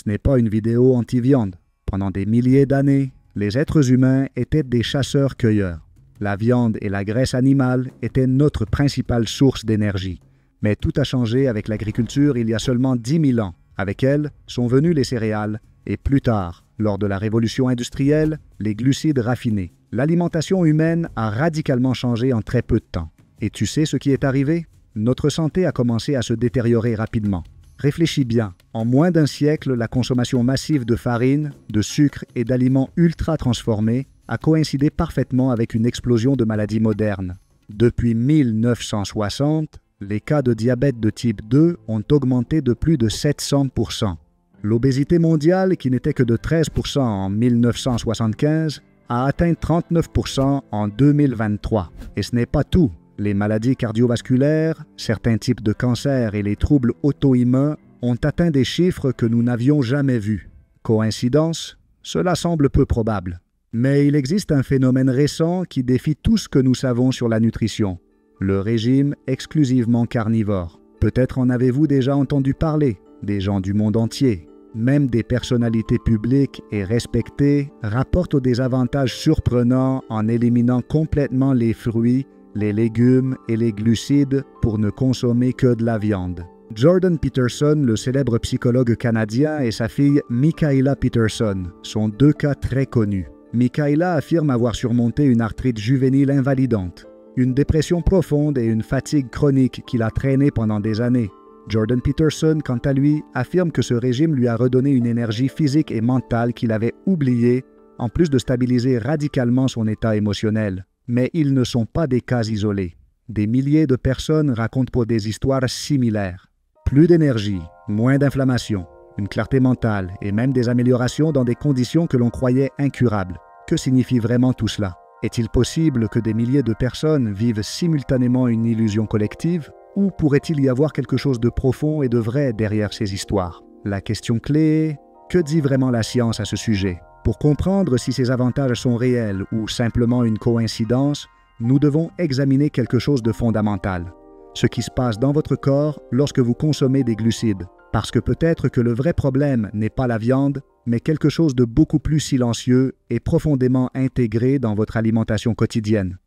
Ce n'est pas une vidéo anti-viande. Pendant des milliers d'années, les êtres humains étaient des chasseurs-cueilleurs. La viande et la graisse animale étaient notre principale source d'énergie. Mais tout a changé avec l'agriculture il y a seulement 10 000 ans. Avec elle sont venues les céréales et plus tard, lors de la révolution industrielle, les glucides raffinés. L'alimentation humaine a radicalement changé en très peu de temps. Et tu sais ce qui est arrivé? Notre santé a commencé à se détériorer rapidement. Réfléchis bien, en moins d'un siècle, la consommation massive de farine, de sucre et d'aliments ultra transformés a coïncidé parfaitement avec une explosion de maladies modernes. Depuis 1960, les cas de diabète de type 2 ont augmenté de plus de 700%. L'obésité mondiale, qui n'était que de 13% en 1975, a atteint 39% en 2023. Et ce n'est pas tout. Les maladies cardiovasculaires, certains types de cancers et les troubles auto-immuns ont atteint des chiffres que nous n'avions jamais vus. Coïncidence? Cela semble peu probable. Mais il existe un phénomène récent qui défie tout ce que nous savons sur la nutrition. Le régime exclusivement carnivore. Peut-être en avez-vous déjà entendu parler, des gens du monde entier. Même des personnalités publiques et respectées rapportent des avantages surprenants en éliminant complètement les fruits, les légumes et les glucides pour ne consommer que de la viande. Jordan Peterson, le célèbre psychologue canadien, et sa fille Mikhaila Peterson sont deux cas très connus. Mikhaila affirme avoir surmonté une arthrite juvénile invalidante, une dépression profonde et une fatigue chronique qui l'a traînée pendant des années. Jordan Peterson, quant à lui, affirme que ce régime lui a redonné une énergie physique et mentale qu'il avait oubliée, en plus de stabiliser radicalement son état émotionnel. Mais ils ne sont pas des cas isolés. Des milliers de personnes racontent pour des histoires similaires. Plus d'énergie, moins d'inflammation, une clarté mentale et même des améliorations dans des conditions que l'on croyait incurables. Que signifie vraiment tout cela? Est-il possible que des milliers de personnes vivent simultanément une illusion collective? Ou pourrait-il y avoir quelque chose de profond et de vrai derrière ces histoires? La question clé est, que dit vraiment la science à ce sujet? Pour comprendre si ces avantages sont réels ou simplement une coïncidence, nous devons examiner quelque chose de fondamental. Ce qui se passe dans votre corps lorsque vous consommez des glucides. Parce que peut-être que le vrai problème n'est pas la viande, mais quelque chose de beaucoup plus silencieux et profondément intégré dans votre alimentation quotidienne.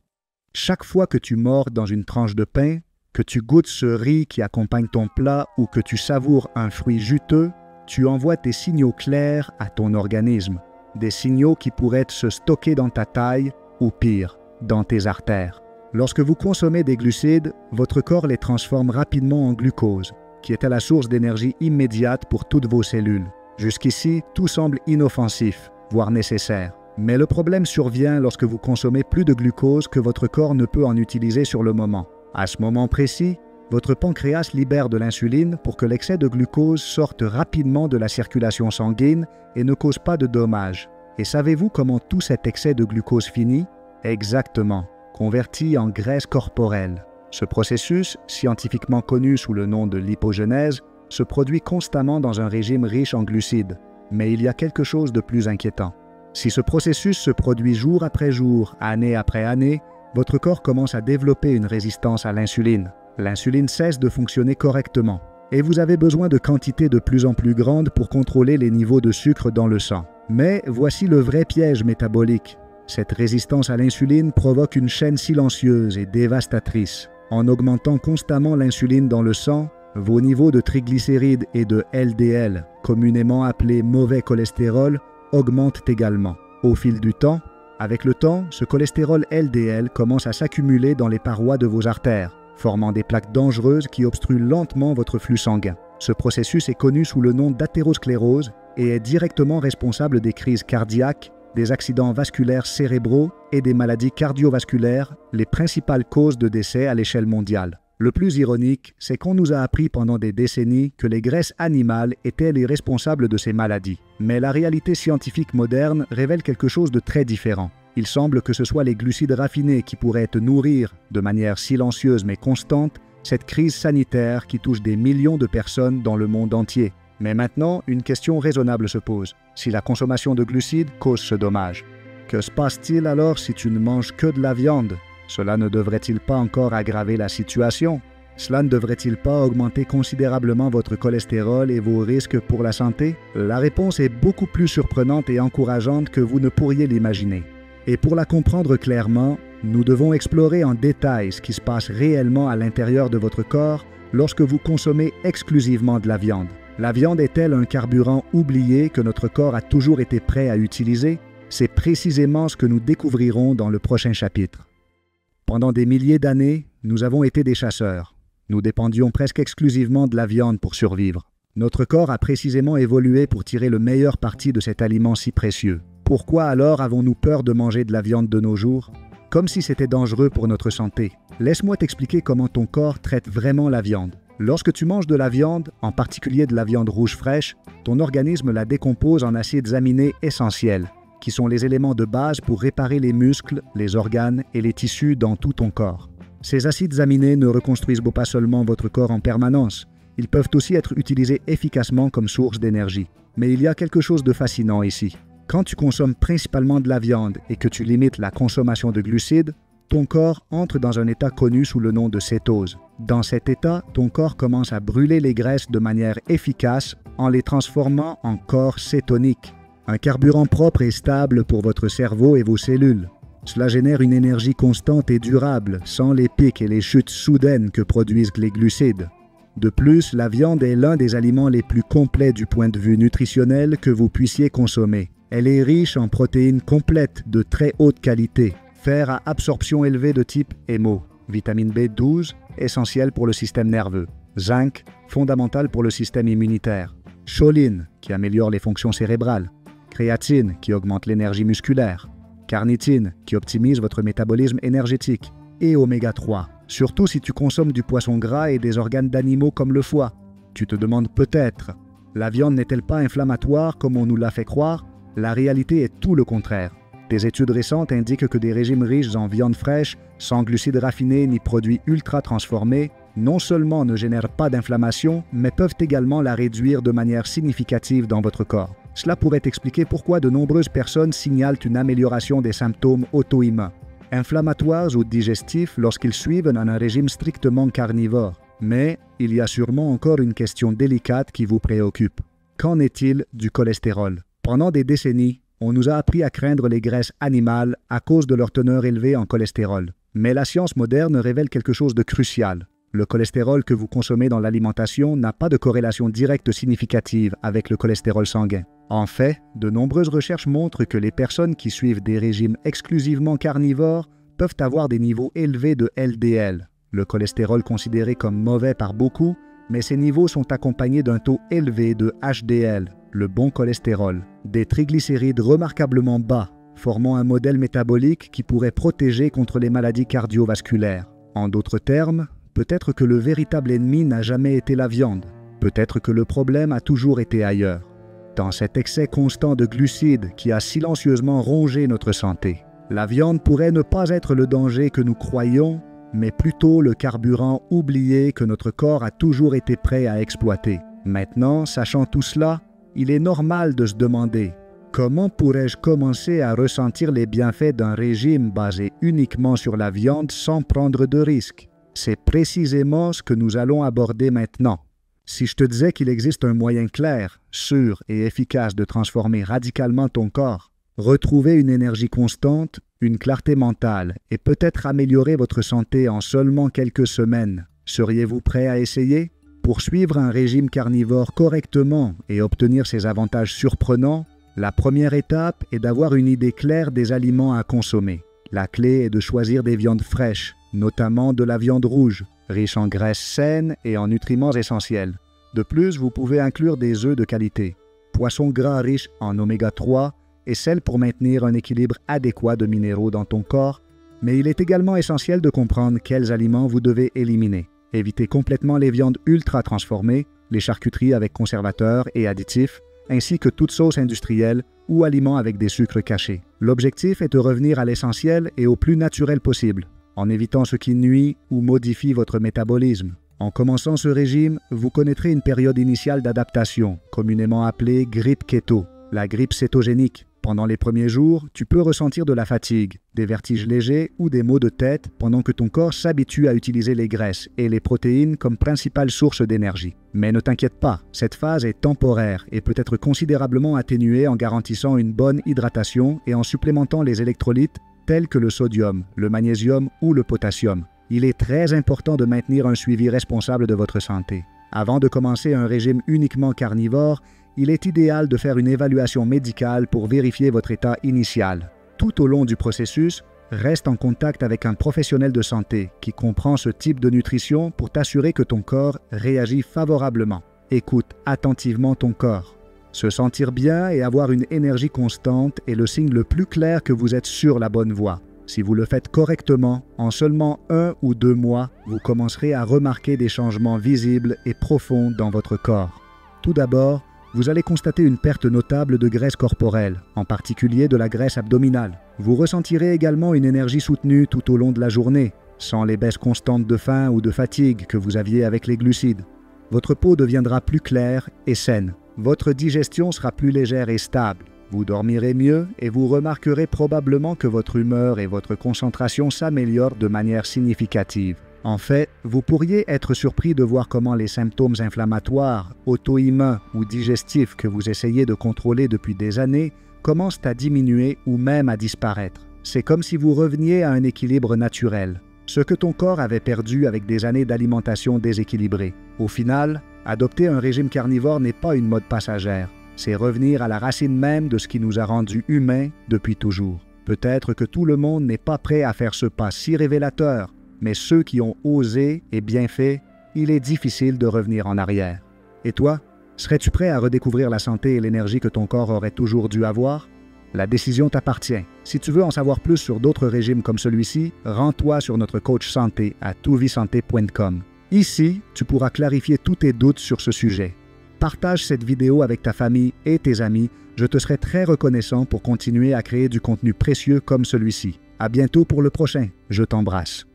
Chaque fois que tu mords dans une tranche de pain, que tu goûtes ce riz qui accompagne ton plat ou que tu savoures un fruit juteux, tu envoies tes signaux clairs à ton organisme. Des signaux qui pourraient se stocker dans ta taille ou pire, dans tes artères. Lorsque vous consommez des glucides, votre corps les transforme rapidement en glucose, qui était la source d'énergie immédiate pour toutes vos cellules. Jusqu'ici, tout semble inoffensif, voire nécessaire. Mais le problème survient lorsque vous consommez plus de glucose que votre corps ne peut en utiliser sur le moment. À ce moment précis, votre pancréas libère de l'insuline pour que l'excès de glucose sorte rapidement de la circulation sanguine et ne cause pas de dommages. Et savez-vous comment tout cet excès de glucose finit? Exactement, converti en graisse corporelle. Ce processus, scientifiquement connu sous le nom de lipogenèse, se produit constamment dans un régime riche en glucides. Mais il y a quelque chose de plus inquiétant. Si ce processus se produit jour après jour, année après année, votre corps commence à développer une résistance à l'insuline. L'insuline cesse de fonctionner correctement et vous avez besoin de quantités de plus en plus grandes pour contrôler les niveaux de sucre dans le sang. Mais voici le vrai piège métabolique. Cette résistance à l'insuline provoque une chaîne silencieuse et dévastatrice. En augmentant constamment l'insuline dans le sang, vos niveaux de triglycérides et de LDL, communément appelés mauvais cholestérol, augmentent également. Au fil du temps, avec le temps, ce cholestérol LDL commence à s'accumuler dans les parois de vos artères, formant des plaques dangereuses qui obstruent lentement votre flux sanguin. Ce processus est connu sous le nom d'athérosclérose et est directement responsable des crises cardiaques, des accidents vasculaires cérébraux et des maladies cardiovasculaires, les principales causes de décès à l'échelle mondiale. Le plus ironique, c'est qu'on nous a appris pendant des décennies que les graisses animales étaient les responsables de ces maladies. Mais la réalité scientifique moderne révèle quelque chose de très différent. Il semble que ce soit les glucides raffinés qui pourraient nourrir, de manière silencieuse mais constante, cette crise sanitaire qui touche des millions de personnes dans le monde entier. Mais maintenant, une question raisonnable se pose. Si la consommation de glucides cause ce dommage, que se passe-t-il alors si tu ne manges que de la viande? Cela ne devrait-il pas encore aggraver la situation? Cela ne devrait-il pas augmenter considérablement votre cholestérol et vos risques pour la santé? La réponse est beaucoup plus surprenante et encourageante que vous ne pourriez l'imaginer. Et pour la comprendre clairement, nous devons explorer en détail ce qui se passe réellement à l'intérieur de votre corps lorsque vous consommez exclusivement de la viande. La viande est-elle un carburant oublié que notre corps a toujours été prêt à utiliser? C'est précisément ce que nous découvrirons dans le prochain chapitre. Pendant des milliers d'années, nous avons été des chasseurs. Nous dépendions presque exclusivement de la viande pour survivre. Notre corps a précisément évolué pour tirer le meilleur parti de cet aliment si précieux. Pourquoi alors avons-nous peur de manger de la viande de nos jours? Comme si c'était dangereux pour notre santé. Laisse-moi t'expliquer comment ton corps traite vraiment la viande. Lorsque tu manges de la viande, en particulier de la viande rouge fraîche, ton organisme la décompose en acides aminés essentiels, qui sont les éléments de base pour réparer les muscles, les organes et les tissus dans tout ton corps. Ces acides aminés ne reconstruisent pas seulement votre corps en permanence, ils peuvent aussi être utilisés efficacement comme source d'énergie. Mais il y a quelque chose de fascinant ici. Quand tu consommes principalement de la viande et que tu limites la consommation de glucides, ton corps entre dans un état connu sous le nom de cétose. Dans cet état, ton corps commence à brûler les graisses de manière efficace en les transformant en corps cétonique, un carburant propre et stable pour votre cerveau et vos cellules. Cela génère une énergie constante et durable, sans les pics et les chutes soudaines que produisent les glucides. De plus, la viande est l'un des aliments les plus complets du point de vue nutritionnel que vous puissiez consommer. Elle est riche en protéines complètes de très haute qualité, fer à absorption élevée de type hémo, vitamine B12, essentielle pour le système nerveux, zinc, fondamental pour le système immunitaire, choline, qui améliore les fonctions cérébrales, créatine, qui augmente l'énergie musculaire, carnitine, qui optimise votre métabolisme énergétique, et oméga 3, surtout si tu consommes du poisson gras et des organes d'animaux comme le foie. Tu te demandes peut-être, la viande n'est-elle pas inflammatoire comme on nous l'a fait croire? La réalité est tout le contraire. Des études récentes indiquent que des régimes riches en viande fraîche, sans glucides raffinés ni produits ultra transformés, non seulement ne génèrent pas d'inflammation, mais peuvent également la réduire de manière significative dans votre corps. Cela pourrait expliquer pourquoi de nombreuses personnes signalent une amélioration des symptômes auto-immuns, inflammatoires ou digestifs lorsqu'ils suivent un régime strictement carnivore. Mais il y a sûrement encore une question délicate qui vous préoccupe. Qu'en est-il du cholestérol? Pendant des décennies, on nous a appris à craindre les graisses animales à cause de leur teneur élevée en cholestérol. Mais la science moderne révèle quelque chose de crucial. Le cholestérol que vous consommez dans l'alimentation n'a pas de corrélation directe significative avec le cholestérol sanguin. En fait, de nombreuses recherches montrent que les personnes qui suivent des régimes exclusivement carnivores peuvent avoir des niveaux élevés de LDL, le cholestérol considéré comme mauvais par beaucoup, mais ces niveaux sont accompagnés d'un taux élevé de HDL, le bon cholestérol, des triglycérides remarquablement bas, formant un modèle métabolique qui pourrait protéger contre les maladies cardiovasculaires. En d'autres termes, peut-être que le véritable ennemi n'a jamais été la viande, peut-être que le problème a toujours été ailleurs, dans cet excès constant de glucides qui a silencieusement rongé notre santé. La viande pourrait ne pas être le danger que nous croyons, mais plutôt le carburant oublié que notre corps a toujours été prêt à exploiter. Maintenant, sachant tout cela, il est normal de se demander « Comment pourrais-je commencer à ressentir les bienfaits d'un régime basé uniquement sur la viande sans prendre de risques ?» C'est précisément ce que nous allons aborder maintenant. Si je te disais qu'il existe un moyen clair, sûr et efficace de transformer radicalement ton corps, retrouver une énergie constante, une clarté mentale et peut-être améliorer votre santé en seulement quelques semaines, seriez-vous prêt à essayer? Pour suivre un régime carnivore correctement et obtenir ces avantages surprenants, la première étape est d'avoir une idée claire des aliments à consommer. La clé est de choisir des viandes fraîches, notamment de la viande rouge, riche en graisses saines et en nutriments essentiels. De plus, vous pouvez inclure des œufs de qualité, poissons gras riches en oméga 3 et sel pour maintenir un équilibre adéquat de minéraux dans ton corps, mais il est également essentiel de comprendre quels aliments vous devez éliminer. Évitez complètement les viandes ultra transformées, les charcuteries avec conservateurs et additifs, ainsi que toute sauce industrielle ou aliments avec des sucres cachés. L'objectif est de revenir à l'essentiel et au plus naturel possible, en évitant ce qui nuit ou modifie votre métabolisme. En commençant ce régime, vous connaîtrez une période initiale d'adaptation, communément appelée grippe keto, la grippe cétogénique, Pendant les premiers jours, tu peux ressentir de la fatigue, des vertiges légers ou des maux de tête pendant que ton corps s'habitue à utiliser les graisses et les protéines comme principale source d'énergie. Mais ne t'inquiète pas, cette phase est temporaire et peut être considérablement atténuée en garantissant une bonne hydratation et en supplémentant les électrolytes tels que le sodium, le magnésium ou le potassium. Il est très important de maintenir un suivi responsable de votre santé. Avant de commencer un régime uniquement carnivore, il est idéal de faire une évaluation médicale pour vérifier votre état initial. Tout au long du processus, reste en contact avec un professionnel de santé qui comprend ce type de nutrition pour t'assurer que ton corps réagit favorablement. Écoute attentivement ton corps. Se sentir bien et avoir une énergie constante est le signe le plus clair que vous êtes sur la bonne voie. Si vous le faites correctement, en seulement 1 ou 2 mois, vous commencerez à remarquer des changements visibles et profonds dans votre corps. Tout d'abord, vous allez constater une perte notable de graisse corporelle, en particulier de la graisse abdominale. Vous ressentirez également une énergie soutenue tout au long de la journée, sans les baisses constantes de faim ou de fatigue que vous aviez avec les glucides. Votre peau deviendra plus claire et saine. Votre digestion sera plus légère et stable. Vous dormirez mieux et vous remarquerez probablement que votre humeur et votre concentration s'améliorent de manière significative. En fait, vous pourriez être surpris de voir comment les symptômes inflammatoires, auto-immuns ou digestifs que vous essayez de contrôler depuis des années commencent à diminuer ou même à disparaître. C'est comme si vous reveniez à un équilibre naturel, ce que ton corps avait perdu avec des années d'alimentation déséquilibrée. Au final, adopter un régime carnivore n'est pas une mode passagère, c'est revenir à la racine même de ce qui nous a rendus humains depuis toujours. Peut-être que tout le monde n'est pas prêt à faire ce pas si révélateur, mais ceux qui ont osé et bien fait, il est difficile de revenir en arrière. Et toi, serais-tu prêt à redécouvrir la santé et l'énergie que ton corps aurait toujours dû avoir? La décision t'appartient. Si tu veux en savoir plus sur d'autres régimes comme celui-ci, rends-toi sur notre coach santé à touvisanté.com. Ici, tu pourras clarifier tous tes doutes sur ce sujet. Partage cette vidéo avec ta famille et tes amis. Je te serai très reconnaissant pour continuer à créer du contenu précieux comme celui-ci. À bientôt pour le prochain. Je t'embrasse.